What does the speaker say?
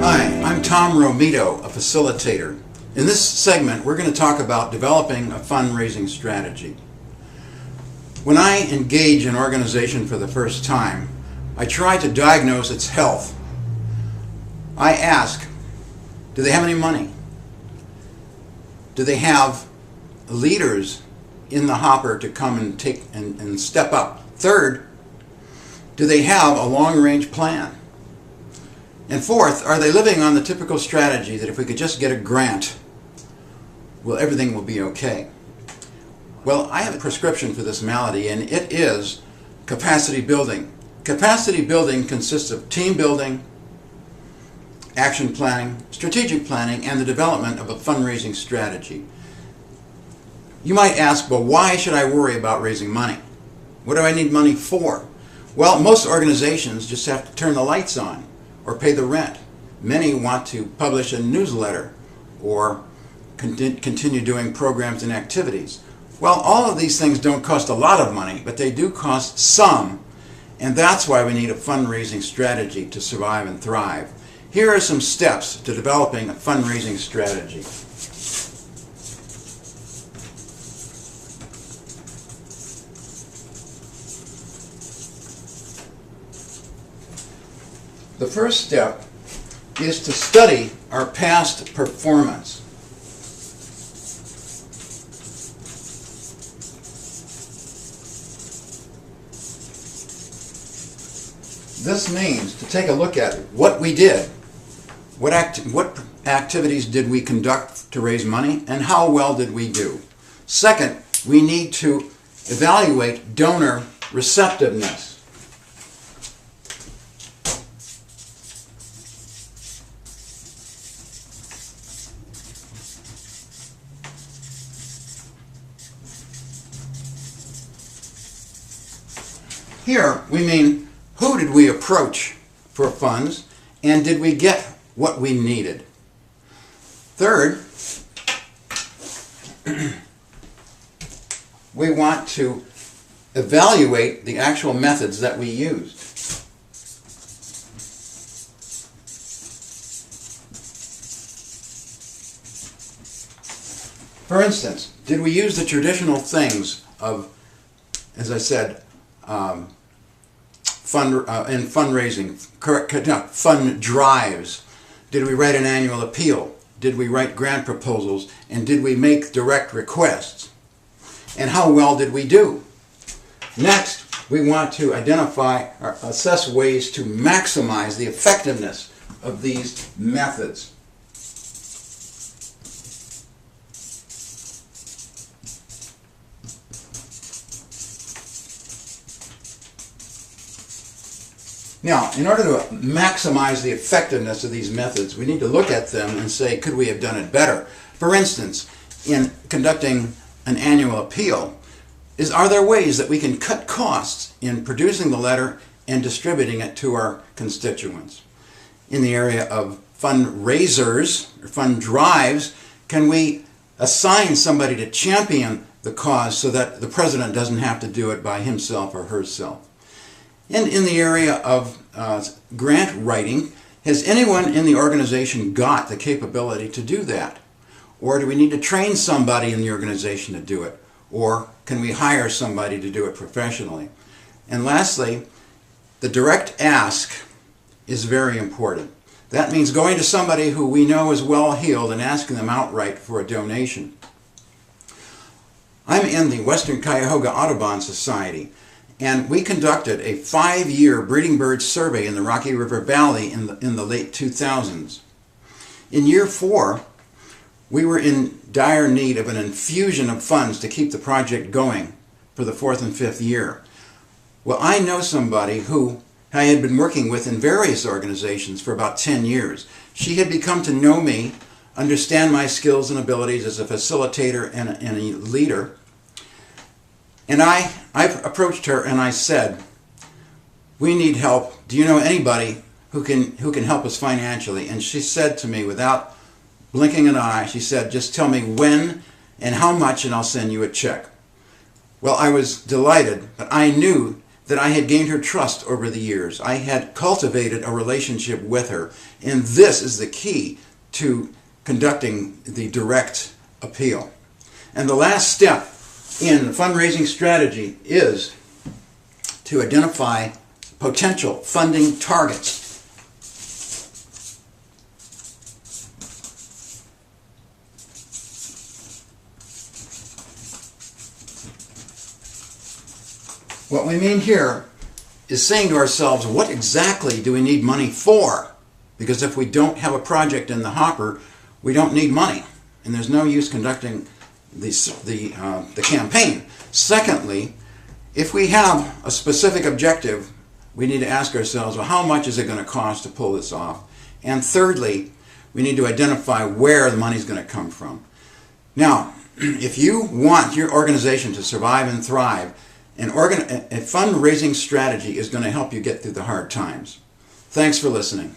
Hi, I'm Tom Romito, a facilitator. In this segment, we're going to talk about developing a fundraising strategy. When I engage an organization for the first time, I try to diagnose its health. I ask, do they have any money? Do they have leaders in the hopper to come and take and step up? Third, do they have a long-range plan? And fourth, are they living on the typical strategy that if we could just get a grant, well, everything will be okay? Well, I have a prescription for this malady, and it is capacity building. Capacity building consists of team building, action planning, strategic planning, and the development of a fundraising strategy. You might ask, well, why should I worry about raising money? What do I need money for? Well, most organizations just have to turn the lights on or pay the rent. Many want to publish a newsletter or continue doing programs and activities. Well, all of these things don't cost a lot of money, but they do cost some, and that's why we need a fundraising strategy to survive and thrive. Here are some steps to developing a fundraising strategy. The first step is to study our past performance. This means to take a look at what we did, what activities did we conduct to raise money, and how well did we do. Second, we need to evaluate donor receptiveness. Here, we mean, who did we approach for funds, and did we get what we needed? Third, we want to evaluate the actual methods that we used. For instance, did we use the traditional things of, as I said, in fundraising, fund drives? Did we write an annual appeal? Did we write grant proposals? And did we make direct requests? And how well did we do? Next, we want to identify or assess ways to maximize the effectiveness of these methods. Now, in order to maximize the effectiveness of these methods, we need to look at them and say, could we have done it better? For instance, in conducting an annual appeal, are there ways that we can cut costs in producing the letter and distributing it to our constituents? In the area of fundraisers or fund drives, can we assign somebody to champion the cause so that the president doesn't have to do it by himself or herself? And in the area of grant writing, has anyone in the organization got the capability to do that? Or do we need to train somebody in the organization to do it? Or can we hire somebody to do it professionally? And lastly, the direct ask is very important. That means going to somebody who we know is well-heeled and asking them outright for a donation. I'm in the Western Cuyahoga Audubon Society, and we conducted a 5-year breeding bird survey in the Rocky River Valley in the late 2000s. In year 4, we were in dire need of an infusion of funds to keep the project going for the 4th and 5th year. Well, I know somebody who I had been working with in various organizations for about 10 years. She had become to know me, understand my skills and abilities as a facilitator and a leader. And I approached her and I said, we need help. Do you know anybody who can help us financially? And she said to me, without blinking an eye, she said, just tell me when and how much and I'll send you a check. Well, I was delighted, but I knew that I had gained her trust over the years. I had cultivated a relationship with her, and this is the key to conducting the direct appeal. And the last step in fundraising strategy is to identify potential funding targets. What we mean here is saying to ourselves, what exactly do we need money for? Because if we don't have a project in the hopper, we don't need money, and there's no use conducting the campaign. Secondly, if we have a specific objective, we need to ask ourselves, well, how much is it going to cost to pull this off? And thirdly, we need to identify where the money is going to come from. Now, if you want your organization to survive and thrive, a fundraising strategy is going to help you get through the hard times. Thanks for listening.